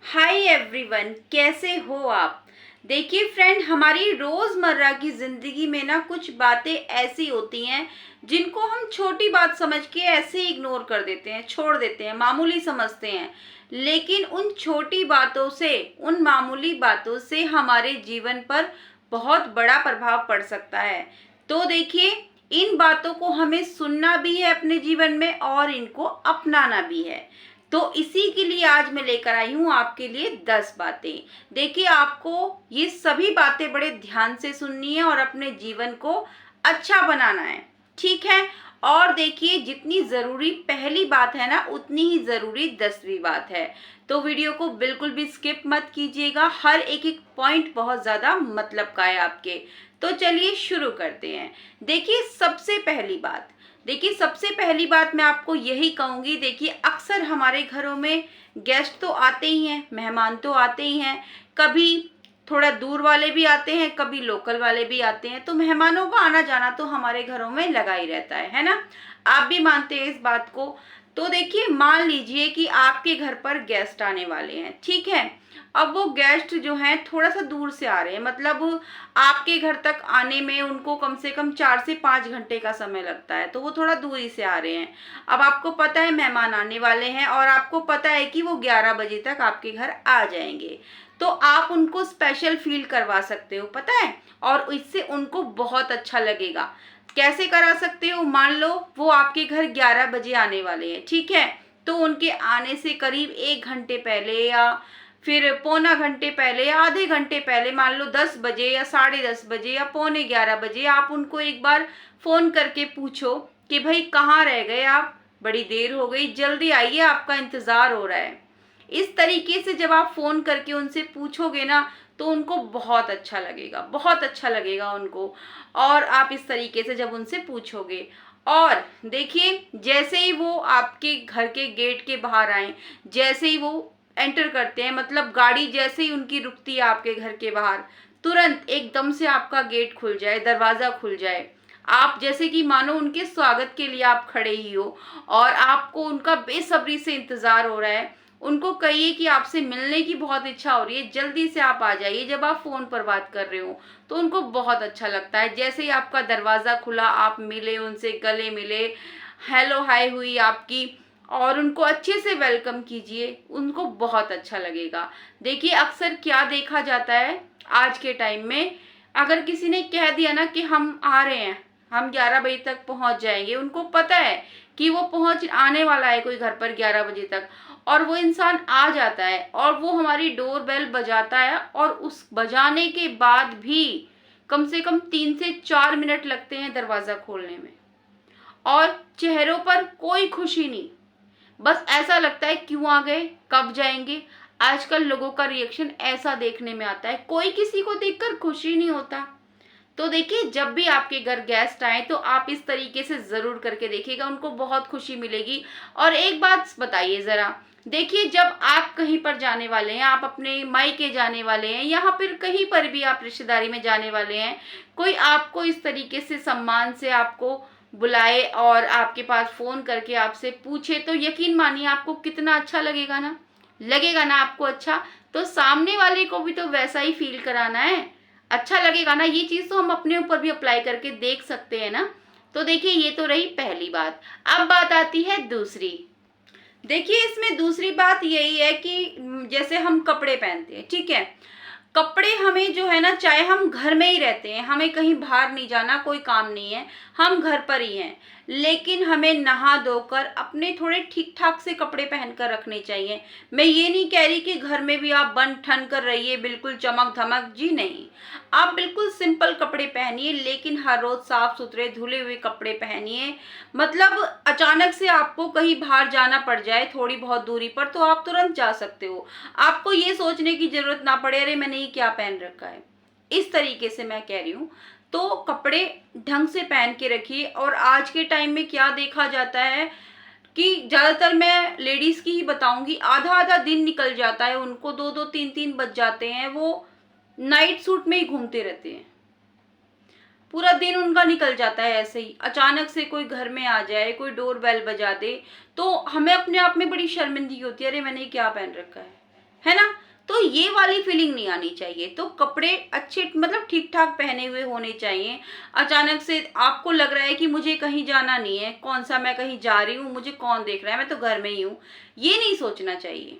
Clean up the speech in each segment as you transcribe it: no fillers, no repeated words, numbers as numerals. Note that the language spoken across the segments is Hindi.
हाय एवरीवन, कैसे हो आप। देखिए फ्रेंड, हमारी रोज़मर्रा की ज़िंदगी में ना कुछ बातें ऐसी होती हैं जिनको हम छोटी बात समझ के ऐसे ही इग्नोर कर देते हैं, छोड़ देते हैं, मामूली समझते हैं। लेकिन उन छोटी बातों से, उन मामूली बातों से हमारे जीवन पर बहुत बड़ा प्रभाव पड़ सकता है। तो देखिए, इन बातों को हमें सुनना भी है अपने जीवन में और इनको अपनाना भी है। तो इसी के लिए आज मैं लेकर आई हूँ आपके लिए 10 बातें। देखिए, आपको ये सभी बातें बड़े ध्यान से सुननी है और अपने जीवन को अच्छा बनाना है, ठीक है। और देखिए, जितनी ज़रूरी पहली बात है ना, उतनी ही ज़रूरी 10वीं बात है। तो वीडियो को बिल्कुल भी स्किप मत कीजिएगा, हर एक एक पॉइंट बहुत ज़्यादा मतलब का है आपके। तो चलिए शुरू करते हैं। देखिए, सबसे पहली बात मैं आपको यही कहूँगी। देखिए, अक्सर हमारे घरों में गेस्ट तो आते ही हैं, मेहमान तो आते ही हैं। कभी थोड़ा दूर वाले भी आते हैं, कभी लोकल वाले भी आते हैं। तो मेहमानों का आना जाना तो हमारे घरों में लगा ही रहता है ना। आप भी मानते हैं इस बात को। तो देखिए, मान लीजिए कि आपके घर पर गेस्ट आने वाले हैं, ठीक है। अब वो गेस्ट जो हैं थोड़ा सा दूर से आ रहे हैं, मतलब आपके घर तक आने में उनको कम से कम 4 से 5 घंटे का समय लगता है। तो वो थोड़ा दूरी से आ रहे हैं। अब आपको पता है मेहमान आने वाले हैं और आपको पता है कि वो 11 बजे तक आपके घर आ जाएंगे। तो आप उनको स्पेशल फील करवा सकते हो, पता है। और इससे उनको बहुत अच्छा लगेगा। कैसे करा सकते हो? मान लो वो आपके घर 11 बजे आने वाले हैं, ठीक है। तो उनके आने से करीब 1 घंटे पहले या फिर पौना घंटे पहले या आधे घंटे पहले, मान लो 10 बजे या 10:30 बजे या पौने 11 बजे, आप उनको एक बार फोन करके पूछो कि भाई कहाँ रह गए आप, बड़ी देर हो गई, जल्दी आइए, आपका इंतजार हो रहा है। इस तरीके से जब आप फोन करके उनसे पूछोगे ना, तो उनको बहुत अच्छा लगेगा, बहुत अच्छा लगेगा उनको। और आप इस तरीके से जब उनसे पूछोगे, और देखिए, जैसे ही वो आपके घर के गेट के बाहर आए, जैसे ही वो एंटर करते हैं, मतलब गाड़ी जैसे ही उनकी रुकती है आपके घर के बाहर, तुरंत एकदम से आपका गेट खुल जाए, दरवाजा खुल जाए। आप जैसे कि मानो उनके स्वागत के लिए आप खड़े ही हो और आपको उनका बेसब्री से इंतजार हो रहा है। उनको कहिए कि आपसे मिलने की बहुत इच्छा हो रही है, जल्दी से आप आ जाइए। जब आप फोन पर बात कर रहे हो तो उनको बहुत अच्छा लगता है। जैसे ही आपका दरवाजा खुला, आप मिले उनसे, गले मिले, हेलो हाय हुई आपकी, और उनको अच्छे से वेलकम कीजिए, उनको बहुत अच्छा लगेगा। देखिए, अक्सर क्या देखा जाता है आज के टाइम में, अगर किसी ने कह दिया ना कि हम आ रहे हैं, हम 11 बजे तक पहुंच जाएंगे, उनको पता है कि वो पहुंच आने वाला है कोई घर पर 11 बजे तक, और वो इंसान आ जाता है और वो हमारी डोर बेल बजाता है, और उस बजाने के बाद भी कम से कम 3 से 4 मिनट लगते हैं दरवाजा खोलने में, और चेहरों पर कोई खुशी नहीं। बस ऐसा लगता है क्यों आ गए, कब जाएंगे। आजकल लोगों का रिएक्शन ऐसा देखने में आता है, कोई किसी को देखकर खुशी नहीं होता। तो देखिए, जब भी आपके घर गेस्ट आए तो आप इस तरीके से जरूर करके देखिएगा, उनको बहुत खुशी मिलेगी। और एक बात बताइए जरा, देखिए, जब आप कहीं पर जाने वाले हैं, आप अपने मायके जाने वाले हैं, यहाँ फिर कहीं पर भी आप रिश्तेदारी में जाने वाले हैं, कोई आपको इस तरीके से सम्मान से आपको बुलाए और आपके पास फोन करके आपसे पूछे, तो यकीन मानिए आपको कितना अच्छा लगेगा ना। लगेगा ना आपको अच्छा। तो सामने वाले को भी तो वैसा ही फील कराना है, अच्छा लगेगा ना। ये चीज तो हम अपने ऊपर भी अप्लाई करके देख सकते हैं ना। तो देखिए, ये तो रही पहली बात। अब बात आती है दूसरी। देखिए, इसमें दूसरी बात यही है कि जैसे हम कपड़े पहनते हैं, ठीक है। कपड़े हमें जो है ना, चाहे हम घर में ही रहते हैं, हमें कहीं बाहर नहीं जाना, कोई काम नहीं है, हम घर पर ही हैं, लेकिन हमें नहा धोकर अपने थोड़े ठीक ठाक से कपड़े पहनकर रखने चाहिए। मैं ये नहीं कह रही कि घर में भी आप बन ठन कर रहिए, बिल्कुल चमक धमक, जी नहीं। आप बिल्कुल सिंपल कपड़े पहनिए, लेकिन हर रोज साफ सुथरे धुले हुए कपड़े पहनिए। मतलब अचानक से आपको कहीं बाहर जाना पड़ जाए थोड़ी बहुत दूरी पर, तो आप तुरंत जा सकते हो। आपको ये सोचने की जरूरत ना पड़े अरे मैंने ये क्या पहन रखा है। इस तरीके से मैं कह रही हूँ। तो कपड़े ढंग से पहन के रखिए। और आज के टाइम में क्या देखा जाता है कि ज्यादातर मैं लेडीज की ही बताऊंगी, आधा आधा दिन निकल जाता है उनको, 2-2 3-3 बज जाते हैं, वो नाइट सूट में ही घूमते रहते हैं। पूरा दिन उनका निकल जाता है ऐसे ही। अचानक से कोई घर में आ जाए, कोई डोर बेल बजा दे, तो हमें अपने आप में बड़ी शर्मिंदगी होती है, अरे मैंने क्या पहन रखा है। है ना। तो ये वाली फीलिंग नहीं आनी चाहिए। तो कपड़े अच्छे मतलब ठीक ठाक पहने हुए होने चाहिए। अचानक से आपको लग रहा है कि मुझे कहीं जाना नहीं है, कौन सा मैं कहीं जा रही हूँ, मुझे कौन देख रहा है, मैं तो घर में ही हूँ, ये नहीं सोचना चाहिए।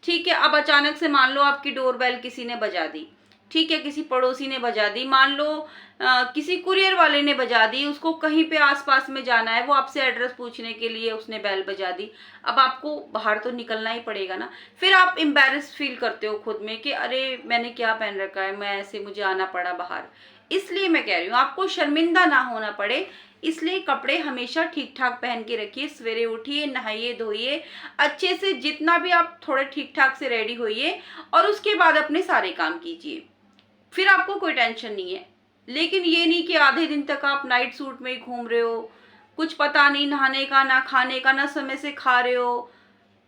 ठीक है, अब अचानक से मान लो आपकी डोरबेल किसी ने बजा दी, ठीक है, किसी पड़ोसी ने बजा दी, मान लो किसी कुरियर वाले ने बजा दी, उसको कहीं पे आसपास में जाना है, वो आपसे एड्रेस पूछने के लिए उसने बेल बजा दी। अब आपको बाहर तो निकलना ही पड़ेगा ना। फिर आप एम्बैरेस फील करते हो खुद में कि अरे मैंने क्या पहन रखा है, मैं ऐसे मुझे आना पड़ा बाहर। इसलिए मैं कह रही हूँ आपको शर्मिंदा ना होना पड़े, इसलिए कपड़े हमेशा ठीक ठाक पहन के रखिए। सवेरे उठिए, नहाइए धोइए अच्छे से, जितना भी आप थोड़े ठीक ठाक से रेडी होइए और उसके बाद अपने सारे काम कीजिए, फिर आपको कोई टेंशन नहीं है। लेकिन ये नहीं कि आधे दिन तक आप नाइट सूट में ही घूम रहे हो, कुछ पता नहीं नहाने का, ना खाने का, ना समय से खा रहे हो,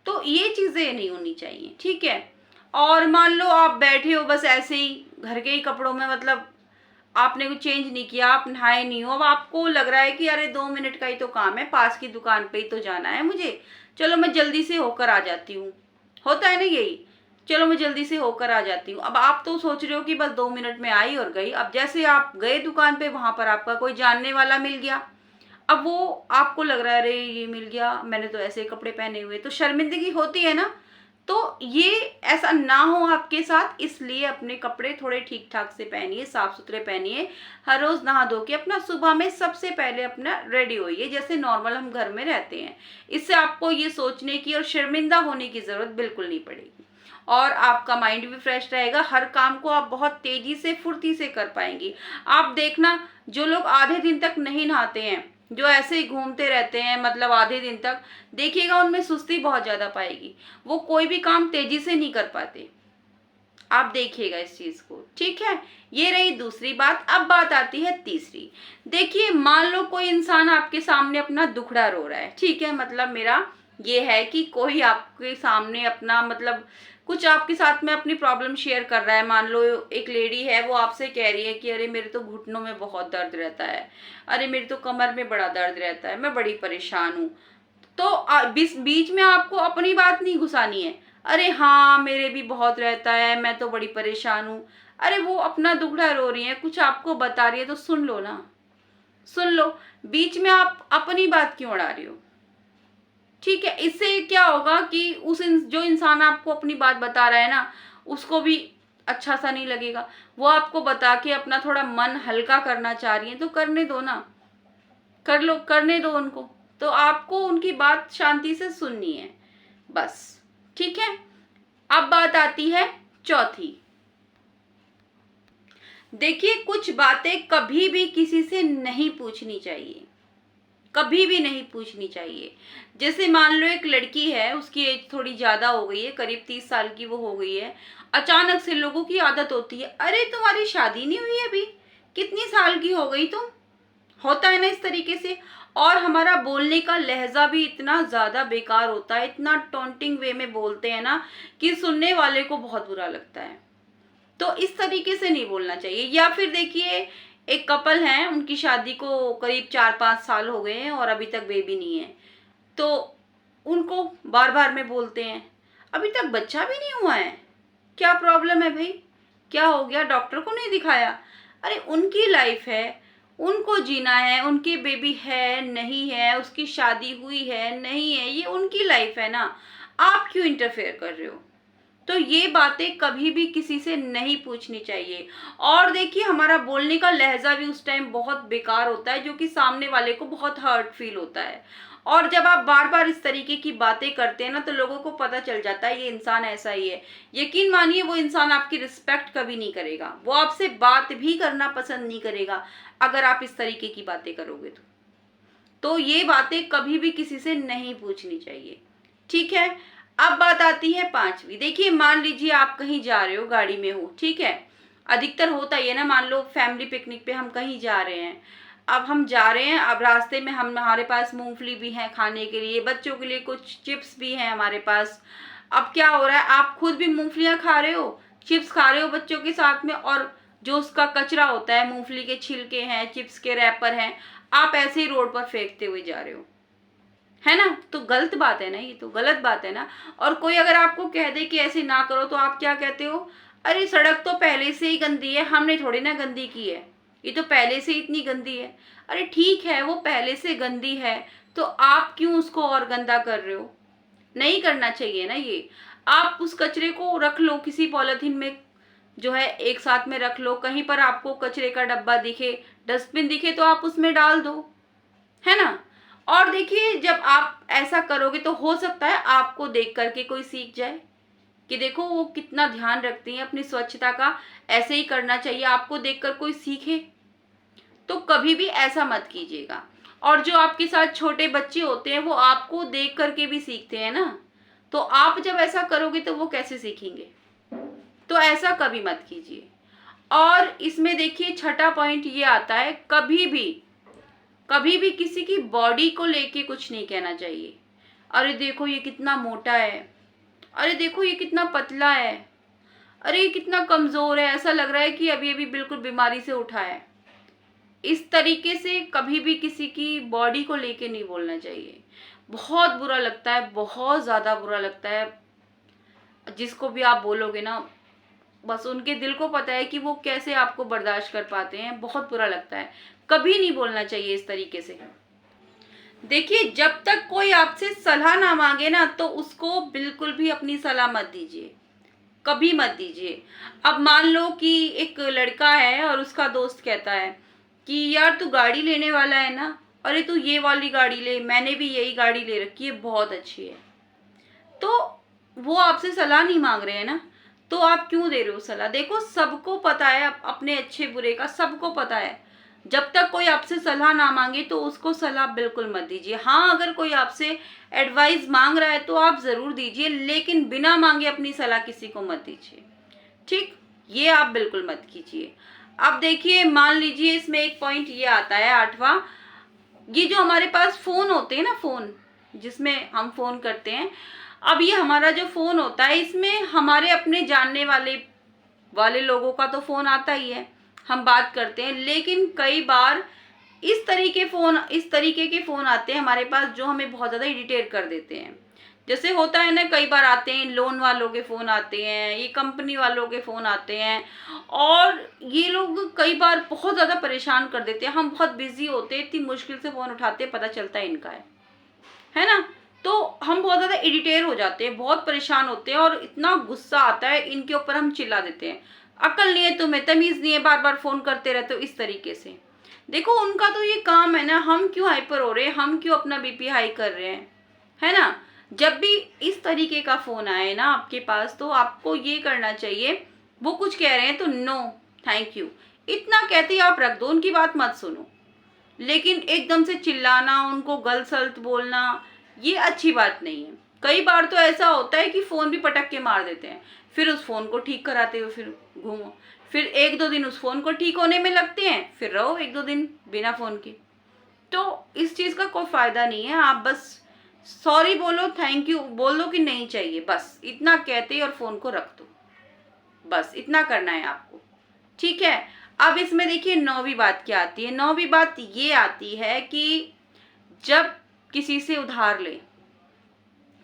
तो ये चीजें नहीं होनी चाहिए। ठीक है, और मान लो आप बैठे हो बस ऐसे ही घर के ही कपड़ों में, मतलब आपने कुछ चेंज नहीं किया, आप नहाए नहीं हो, अब आपको लग रहा है कि अरे 2 मिनट का ही तो काम है, पास की दुकान पे ही तो जाना है मुझे, चलो मैं जल्दी से होकर आ जाती हूँ। होता है ना यही, चलो मैं जल्दी से होकर आ जाती हूँ। अब आप तो सोच रहे हो कि बस 2 मिनट में आई और गई। अब जैसे आप गए दुकान पे, वहां पर आपका कोई जानने वाला मिल गया, अब वो आपको लग रहा है अरे ये मिल गया, मैंने तो ऐसे कपड़े पहने हुए, तो शर्मिंदगी होती है ना। तो ये ऐसा ना हो आपके साथ, इसलिए अपने कपड़े थोड़े ठीक ठाक से पहनिए, साफ सुथरे पहनिए। हर रोज नहा धो के अपना सुबह में सबसे पहले अपना रेडी होइए जैसे नॉर्मल हम घर में रहते हैं। इससे आपको ये सोचने की और शर्मिंदा होने की जरूरत बिल्कुल नहीं पड़ेगी, और आपका माइंड भी फ्रेश रहेगा। हर काम को आप बहुत तेजी से फुर्ती से कर पाएंगी। आप देखना, जो लोग आधे दिन तक नहीं नहाते हैं, जो ऐसे ही घूमते रहते हैं मतलब आधे दिन तक, देखिएगा उनमें सुस्ती बहुत ज्यादा पाएगी, वो कोई भी काम तेजी से नहीं कर पाते। आप देखिएगा इस चीज को। ठीक है, ये रही दूसरी बात। अब बात आती है तीसरी। देखिए, मान लो कोई इंसान आपके सामने अपना दुखड़ा रो रहा है, ठीक है, मतलब मेरा ये है कि कोई आपके सामने अपना मतलब कुछ आपके साथ में अपनी प्रॉब्लम शेयर कर रहा है। मान लो एक लेडी है, वो आपसे कह रही है कि अरे मेरे तो घुटनों में बहुत दर्द रहता है, अरे मेरी तो कमर में बड़ा दर्द रहता है, मैं बड़ी परेशान हूँ। तो बीच में आपको अपनी बात नहीं घुसानी है, अरे हाँ मेरे भी बहुत रहता है, मैं तो बड़ी परेशान हूँ। अरे वो अपना दुखड़ा रो रही है, कुछ आपको बता रही है, तो सुन लो ना, सुन लो। बीच में आप अपनी बात क्यों अड़ा रही हो? ठीक है, इससे क्या होगा कि जो इंसान आपको अपनी बात बता रहा है ना, उसको भी अच्छा सा नहीं लगेगा। वो आपको बता के अपना थोड़ा मन हल्का करना चाह रही है, तो करने दो ना, कर लो, करने दो उनको। तो आपको उनकी बात शांति से सुननी है बस। ठीक है, अब बात आती है चौथी। देखिए, कुछ बातें कभी भी किसी से नहीं पूछनी चाहिए, कभी भी नहीं पूछनी चाहिए। जैसे मान लो एक लड़की है, उसकी एज थोड़ी ज्यादा हो गई है, करीब 30 साल की वो हो गई है। अचानक से लोगों की आदत होती है, अरे तुम्हारी शादी नहीं हुई अभी, कितनी साल की हो गई तुम, होता है ना इस तरीके से। और हमारा बोलने का लहजा भी इतना ज्यादा बेकार होता है, इतना टॉन्टिंग वे में बोलते हैं ना कि सुनने वाले को बहुत बुरा लगता है। तो इस तरीके से नहीं बोलना चाहिए। या फिर देखिए, एक कपल है, उनकी शादी को करीब 4-5 साल हो गए हैं और अभी तक बेबी नहीं है, तो उनको बार बार में बोलते हैं अभी तक बच्चा भी नहीं हुआ है, क्या प्रॉब्लम है भाई, क्या हो गया, डॉक्टर को नहीं दिखाया? अरे उनकी लाइफ है, उनको जीना है, उनकी बेबी है नहीं है, उसकी शादी हुई है नहीं है, ये उनकी लाइफ है ना, आप क्यों इंटरफेयर कर रहे हो? तो ये बातें कभी भी किसी से नहीं पूछनी चाहिए। और देखिए, हमारा बोलने का लहजा भी उस टाइम बहुत बेकार होता है, जो कि सामने वाले को बहुत हर्ट फील होता है। और जब आप बार बार इस तरीके की बातें करते हैं ना, तो लोगों को पता चल जाता है ये इंसान ऐसा ही है। यकीन मानिए, वो इंसान आपकी रिस्पेक्ट कभी नहीं करेगा, वो आपसे बात भी करना पसंद नहीं करेगा अगर आप इस तरीके की बातें करोगे तो ये बातें कभी भी किसी से नहीं पूछनी चाहिए। ठीक है, अब बात आती है पांचवी। देखिए, मान लीजिए आप कहीं जा रहे हो, गाड़ी में हो, ठीक है, अधिकतर होता ही है ना, मान लो फैमिली पिकनिक पे हम कहीं जा रहे हैं। अब हम जा रहे हैं, अब रास्ते में हमारे पास मूंगफली भी है खाने के लिए, बच्चों के लिए कुछ चिप्स भी हैं हमारे पास। अब क्या हो रहा है, आप खुद भी मूंगफलियां खा रहे हो, चिप्स खा रहे हो बच्चों के साथ में, और जो उसका कचरा होता है, मूंगफली के छिलके हैं, चिप्स के रैपर हैं, आप ऐसे ही रोड पर फेंकते हुए जा रहे हो। है ना? तो गलत बात है ना, ये तो गलत बात है ना। और कोई अगर आपको कह दे कि ऐसे ना करो तो आप क्या कहते हो? अरे सड़क तो पहले से ही गंदी है, हमने थोड़ी ना गंदी की है, ये तो पहले से ही इतनी गंदी है। अरे ठीक है, वो पहले से गंदी है तो आप क्यों उसको और गंदा कर रहे हो? नहीं करना चाहिए ना ये। आप उस कचरे को रख लो किसी पॉलिथीन में, जो है एक साथ में रख लो। कहीं पर आपको कचरे का डब्बा दिखे, डस्टबिन दिखे तो आप उसमें डाल दो, है ना? और देखिए जब आप ऐसा करोगे तो हो सकता है आपको देख करके कोई सीख जाए कि देखो वो कितना ध्यान रखती हैं अपनी स्वच्छता का, ऐसे ही करना चाहिए, आपको देखकर कोई सीखे। तो कभी भी ऐसा मत कीजिएगा। और जो आपके साथ छोटे बच्चे होते हैं वो आपको देख करके भी सीखते हैं ना, तो आप जब ऐसा करोगे तो वो कैसे सीखेंगे? तो ऐसा कभी मत कीजिए। और इसमें देखिए छठा पॉइंट ये आता है, कभी भी किसी की बॉडी को लेके कुछ नहीं कहना चाहिए। अरे देखो ये कितना मोटा है, अरे देखो ये कितना पतला है, अरे ये कितना कमजोर है, ऐसा लग रहा है कि अभी अभी बिल्कुल बीमारी से उठा है। इस तरीके से कभी भी किसी की बॉडी को लेके नहीं बोलना चाहिए। बहुत बुरा लगता है, बहुत ज्यादा बुरा लगता है। जिसको भी आप बोलोगे ना, बस उनके दिल को पता है कि वो कैसे आपको बर्दाश्त कर पाते हैं। बहुत बुरा लगता है, कभी नहीं बोलना चाहिए इस तरीके से। देखिए जब तक कोई आपसे सलाह ना मांगे ना, तो उसको बिल्कुल भी अपनी सलाह मत दीजिए, कभी मत दीजिए। अब मान लो कि एक लड़का है और उसका दोस्त कहता है कि यार तू गाड़ी लेने वाला है ना, अरे तू ये वाली गाड़ी ले, मैंने भी यही गाड़ी ले रखी है, बहुत अच्छी है। तो वो आपसे सलाह नहीं मांग रहे हैं ना, तो आप क्यों दे रहे हो सलाह? देखो सबको पता है अपने अच्छे बुरे का, सबको पता है। जब तक कोई आपसे सलाह ना मांगे तो उसको सलाह बिल्कुल मत दीजिए। हाँ अगर कोई आपसे एडवाइस मांग रहा है तो आप जरूर दीजिए, लेकिन बिना मांगे अपनी सलाह किसी को मत दीजिए, ठीक? ये आप बिल्कुल मत कीजिए। अब देखिए मान लीजिए इसमें एक पॉइंट ये आता है आठवां, ये जो हमारे पास फोन होते हैं ना, फोन जिसमें हम फोन करते हैं, अब ये हमारा जो फोन होता है इसमें हमारे अपने जानने वाले लोगों का तो फोन आता ही है, हम बात करते हैं। लेकिन कई बार इस तरीके के फोन आते हैं हमारे पास जो हमें बहुत ज्यादा इरिटेट कर देते हैं। जैसे होता है ना, कई बार आते हैं लोन वालों के फोन आते हैं, ये कंपनी वालों के फोन आते हैं, और ये लोग कई बार बहुत ज्यादा परेशान कर देते हैं। हम बहुत बिजी होते हैं, इतनी मुश्किल से फोन उठाते हैं, पता चलता है इनका है ना? तो हम बहुत ज्यादा इरिटेट हो जाते हैं, बहुत परेशान होते हैं, और इतना गुस्सा आता है इनके ऊपर, हम चिल्ला देते हैं, अकल नहीं है तुम्हें, तमीज नहीं है, बार बार फोन करते रहते हो, इस तरीके से। देखो उनका तो ये काम है ना, हम क्यों हाइपर हो रहे हैं, हम क्यों अपना बीपी हाई कर रहे हैं, है ना? जब भी इस तरीके का फोन आए ना आपके पास, तो आपको ये करना चाहिए, वो कुछ कह रहे हैं तो नो थैंक यू इतना कहते ही आप रख दो, उनकी बात मत सुनो। लेकिन एकदम से चिल्लाना, उनको गलत सलत बोलना, ये अच्छी बात नहीं है। कई बार तो ऐसा होता है कि फोन भी पटक के मार देते हैं, फिर उस फोन को ठीक कराते हुए फिर घूमो, फिर एक दो दिन उस फोन को ठीक होने में लगते हैं, फिर रहो एक दो दिन बिना फोन के। तो इस चीज का कोई फायदा नहीं है। आप बस सॉरी बोलो, थैंक यू बोल दो कि नहीं चाहिए, बस इतना कहते ही और फोन को रख दो, बस इतना करना है आपको, ठीक है? अब इसमें देखिए नौवीं बात क्या आती है। नौवीं बात ये आती है कि जब किसी से उधार लें,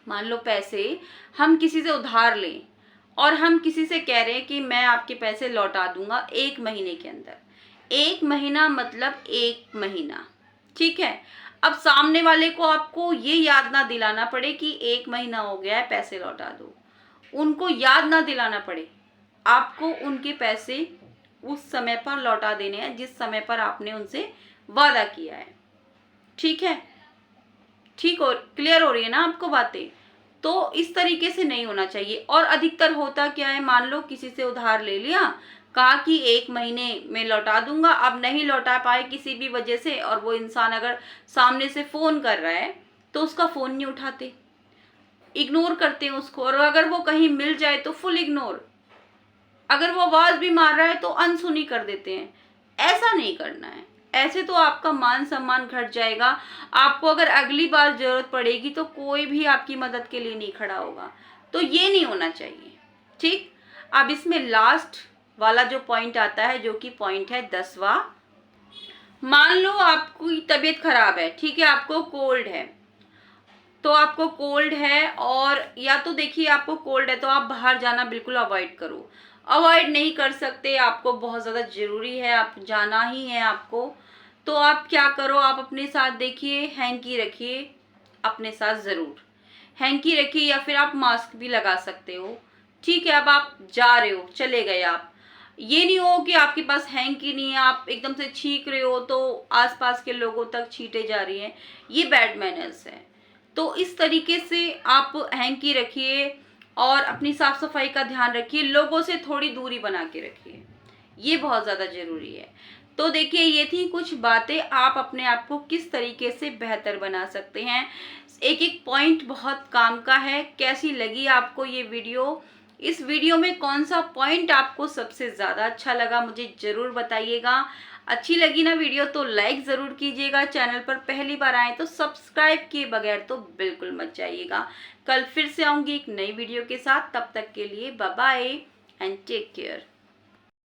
मान लो पैसे हम किसी से उधार लें और हम किसी से कह रहे हैं कि मैं आपके पैसे लौटा दूंगा 1 महीने के अंदर। 1 महीना मतलब 1 महीना, ठीक है? अब सामने वाले को आपको ये याद ना दिलाना पड़े कि 1 महीना हो गया है, पैसे लौटा दो। उनको याद ना दिलाना पड़े, आपको उनके पैसे उस समय पर लौटा देने हैं जिस समय पर आपने उनसे वादा किया है, ठीक है? ठीक हो, क्लियर हो रही है ना आपको बातें? तो इस तरीके से नहीं होना चाहिए। और अधिकतर होता क्या है, मान लो किसी से उधार ले लिया, कहा कि 1 महीने में लौटा दूंगा, अब नहीं लौटा पाए किसी भी वजह से, और वो इंसान अगर सामने से फोन कर रहा है तो उसका फोन नहीं उठाते, इग्नोर करते हैं उसको, और अगर वो कहीं मिल जाए तो फुल इग्नोर, अगर वो आवाज भी मार रहा है तो अनसुनी कर देते हैं। ऐसा नहीं करना है, ऐसे तो आपका मान सम्मान घट जाएगा। आपको अगर अगली बार जरूरत पड़ेगी तो कोई भी आपकी मदद के लिए नहीं खड़ा होगा, तो ये नहीं होना चाहिए, ठीक? अब इसमें लास्ट वाला जो पॉइंट आता है, जो कि पॉइंट है 10वां। मान लो आपकी तबीयत खराब है, ठीक है, आपको कोल्ड है, तो आपको कोल्ड है, और या तो देखिए आपको कोल्ड है तो आप बाहर जाना बिल्कुल अवॉइड करो। अवॉइड नहीं कर सकते, आपको बहुत ज़्यादा ज़रूरी है, आप जाना ही है आपको, तो आप क्या करो, आप अपने साथ देखिए हैंकी रखिए अपने साथ ज़रूर। हैंकी रखिए, या फिर आप मास्क भी लगा सकते हो। ठीक है, अब आप जा रहे हो, चले गए आप, ये नहीं हो कि आपके पास हैंकी नहीं है, आप एकदम से छींक रहे हो तो आसपास के लोगों तक छींटे जा रही हैं, ये बैड मैनर्स है। तो इस तरीके से आप हैंकी रखिए और अपनी साफ सफाई का ध्यान रखिए, लोगों से थोड़ी दूरी बना के रखिए, ये बहुत ज़्यादा ज़रूरी है। तो देखिए ये थी कुछ बातें, आप अपने आप को किस तरीके से बेहतर बना सकते हैं। एक एक पॉइंट बहुत काम का है। कैसी लगी आपको ये वीडियो, इस वीडियो में कौन सा पॉइंट आपको सबसे ज़्यादा अच्छा लगा मुझे ज़रूर बताइएगा। अच्छी लगी ना वीडियो तो लाइक ज़रूर कीजिएगा, चैनल पर पहली बार आए तो सब्सक्राइब किए बगैर तो बिल्कुल मत जाइएगा। कल फिर से आऊँगी एक नई वीडियो के साथ, तब तक के लिए bye bye and take care.